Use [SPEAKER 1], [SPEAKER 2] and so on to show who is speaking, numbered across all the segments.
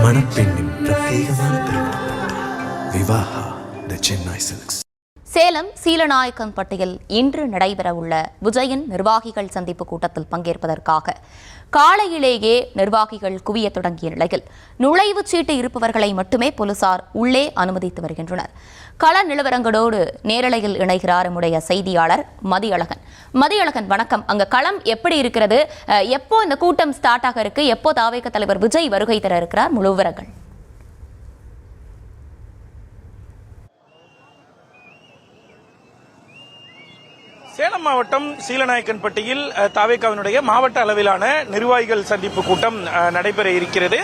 [SPEAKER 1] மணப்பெண்ணின் பிரத்யேகமான திருமணம் விவாஹா தி சென்னை சில்க்ஸ்.
[SPEAKER 2] சேலம் சீலநாயக்கன்பட்டியில் இன்று நடைபெறவுள்ள விஜயின் நிர்வாகிகள் சந்திப்பு கூட்டத்தில் பங்கேற்பதற்காக காலையிலேயே நிர்வாகிகள் குவிய தொடங்கிய நிலையில் நுழைவுச் சீட்டு இருப்பவர்களை மட்டுமே போலீசார் உள்ளே அனுமதித்து வருகின்றனர். கள நிலவரங்களோடு நேரலையில் இணைகிறார் நம்முடைய செய்தியாளர் மதியழகன். வணக்கம். அங்க களம் எப்படி இருக்கிறது? எப்போ இந்த கூட்டம் ஸ்டார்ட் ஆக இருக்கு? எப்போ தாவேக தலைவர் விஜய் வருகை தர இருக்கிறார்? முழு விவரங்கள்.
[SPEAKER 3] சேலம் மாவட்டம் சீலநாயக்கன்பட்டியில் தாவேகாவினுடைய மாவட்ட அளவிலான நிர்வாகிகள் சந்திப்பு கூட்டம் நடைபெற இருக்கிறது.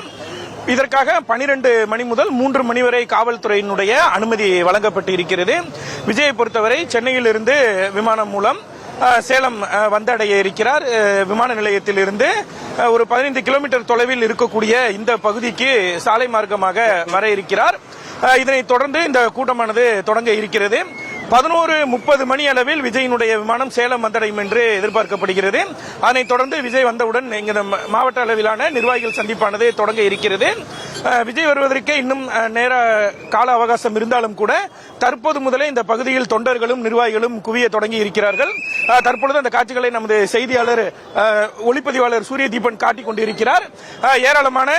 [SPEAKER 3] இதற்காக 12 மணி முதல் 3 மணி வரை காவல்துறையினுடைய அனுமதி வழங்கப்பட்டு இருக்கிறது. விஜயை பொறுத்தவரை சென்னையிலிருந்து விமானம் மூலம் சேலம் வந்தடைய இருக்கிறார். விமான நிலையத்திலிருந்து ஒரு 15 கிலோமீட்டர் தொலைவில் இருக்கக்கூடிய இந்த பகுதிக்கு சாலை மார்க்கமாக வர இருக்கிறார். இதனைத் தொடர்ந்து இந்த கூட்டமானது தொடங்க இருக்கிறது. 11:30 மணி அளவில் விஜயினுடைய விமானம் சேலம் வந்தடையும் என்று எதிர்பார்க்கப்படுகிறது. அதனைத் தொடர்ந்து விஜய் வந்தவுடன் இங்க மாவட்ட அளவிலான நிர்வாகிகள் சந்திப்பானது தொடங்க இருக்கிறது. விஜய் வருவதற்கே இன்னும் நேர கால அவகாசம் இருந்தாலும் கூட தற்போது முதலே இந்த பகுதியில் தொண்டர்களும் நிர்வாகிகளும் குவிய தொடங்கி இருக்கிறார்கள். தற்பொழுது அந்த காட்சிகளை நமது செய்தியாளர் ஒளிப்பதிவாளர் சூரிய தீபன் காட்டிக் கொண்டிருக்கிறார். ஏராளமான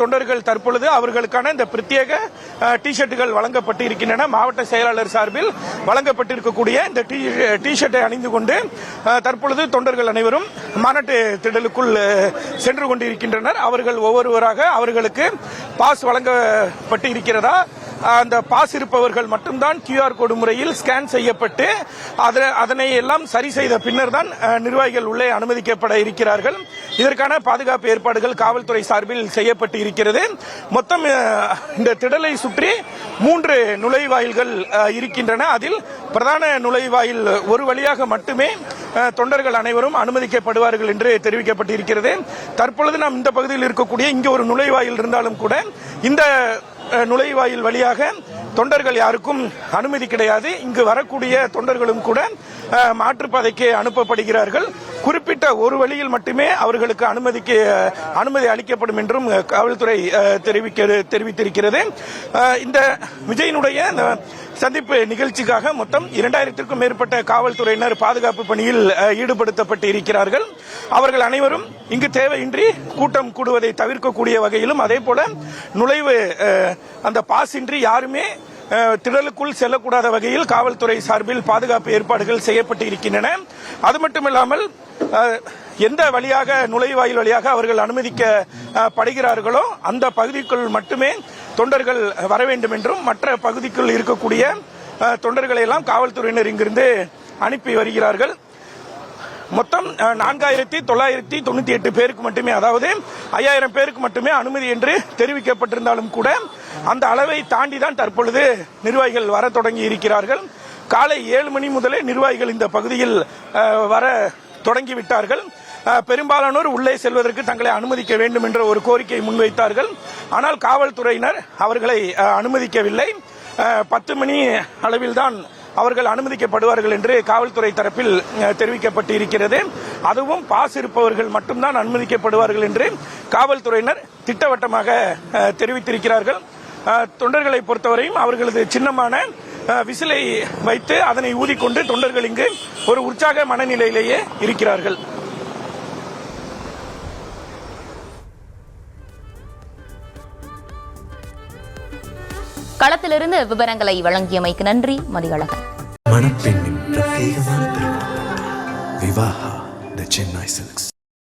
[SPEAKER 3] தொண்டர்கள் தற்பொழுது அவர்களுக்கான இந்த பிரத்யேக டி ஷர்ட்டுகள் வழங்கப்பட்டு இருக்கின்றன. மாவட்ட செயலாளர் சார்பில் வழங்கப்பட்டிருக்கக்கூடிய இந்த டி ஷர்ட்டை அணிந்து கொண்டு தற்பொழுது தொண்டர்கள் அனைவரும் மாநாட்டு திடலுக்குள் சென்று கொண்டிருக்கின்றனர். அவர்கள் ஒவ்வொருவராக அவர்களுக்கு பாஸ் வழங்கப்பட்டு இருக்கிறதா, அந்த பாஸ் இருப்பவர்கள் மட்டும்தான் QR கோடு முறையில் ஸ்கேன் செய்யப்பட்டு அதனை எல்லாம் சரி செய்த பின்னர் தான் நிர்வாகிகள் உள்ளே அனுமதிக்கப்பட இருக்கிறார்கள். இதற்கான பாதுகாப்பு ஏற்பாடுகள் காவல்துறை சார்பில் செய்யப்பட்டு இருக்கிறது. மொத்தம் இந்த திடலை சுற்றி 3 நுழைவாயில்கள் இருக்கின்றன. அதில் பிரதான நுழைவாயில் ஒரு வழியாக மட்டுமே தொண்டர்கள் அனைவரும் அனுமதிக்கப்படுவார்கள் என்று தெரிவிக்கப்பட்டிருக்கிறது. தற்பொழுது நாம் இந்த பகுதியில் இருக்கக்கூடிய இங்கே ஒரு நுழைவாயில் இருந்தாலும் கூட இந்த நுழைவாயில் வழியாக தொண்டர்கள் யாருக்கும் அனுமதி கிடையாது. இங்கு வரக்கூடிய தொண்டர்களும் கூட மாற்றுப்பாதைக்கு அனுப்பப்படுகிறார்கள். குறிப்பிட்ட ஒரு வழியில் மட்டுமே அவர்களுக்கு அனுமதி அளிக்கப்படும் என்றும் காவல்துறை தெரிவித்திருக்கிறது. இந்த விஜயினுடைய சந்திப்பு நிகழ்ச்சிக்காக மொத்தம் 2000க்கும் மேற்பட்ட காவல்துறையினர் பாதுகாப்பு பணியில் ஈடுபடுத்தப்பட்டு இருக்கிறார்கள். அவர்கள் அனைவரும் இங்கு தேவையின்றி கூட்டம் கூடுவதை தவிர்க்கக்கூடிய வகையிலும் அதே போல நுழைவு அந்த பாஸ் இன்றி யாருமே திடலுக்குள் செல்லக்கூடாத வகையில் காவல்துறை சார்பில் பாதுகாப்பு ஏற்பாடுகள் செய்யப்பட்டு இருக்கின்றன. அது மட்டுமில்லாமல் எந்த வழியாக நுழைவாயில் வழியாக அவர்கள் அனுமதிக்கப்படுகிறார்களோ அந்த பகுதிக்குள் மட்டுமே தொண்டர்கள் வர வேண்டும் என்றும் மற்ற பகுதிக்குள் இருக்கக்கூடிய தொண்டர்களை எல்லாம் காவல்துறையினர் இங்கிருந்து அனுப்பி வருகிறார்கள். மொத்தம் 4998 பேருக்கு மட்டுமே, அதாவது 5000 பேருக்கு மட்டுமே அனுமதி என்று தெரிவிக்கப்பட்டிருந்தாலும் கூட அந்த அளவை தாண்டி தான் தற்பொழுது நிர்வாகிகள் வர தொடங்கி இருக்கிறார்கள். காலை 7 மணி முதலே நிர்வாகிகள் இந்த பகுதியில் வர தொடங்கிவிட்டார்கள். பெரும்பாலானோர் உள்ளே செல்வதற்கு தங்களை அனுமதிக்க வேண்டும் என்ற ஒரு கோரிக்கையை முன்வைத்தார்கள். ஆனால் காவல்துறையினர் அவர்களை அனுமதிக்கவில்லை. 10 மணி அளவில்தான் அவர்கள் அனுமதிக்கப்படுவார்கள் என்று காவல்துறை தரப்பில் தெரிவிக்கப்பட்டு இருக்கிறது. அதுவும் பாஸ் இருப்பவர்கள் மட்டும்தான் அனுமதிக்கப்படுவார்கள் என்று காவல்துறையினர் திட்டவட்டமாக தெரிவித்திருக்கிறார்கள். தொண்டர்களை பொறுத்தவரையும் அவர்களது சின்னமான விசிலை வைத்து அதனை ஊதிக்கொண்டு தொண்டர்கள் இங்கு ஒரு உற்சாக மனநிலையிலேயே இருக்கிறார்கள்.
[SPEAKER 2] களத்திலிருந்து விவரங்களை வழங்கியமைக்கு நன்றி மதியழகன்.
[SPEAKER 1] மணப்பெண்ணின் பிரத்யேகமான திருமணம் விவாஹா தி சென்னை சில்க்ஸ்.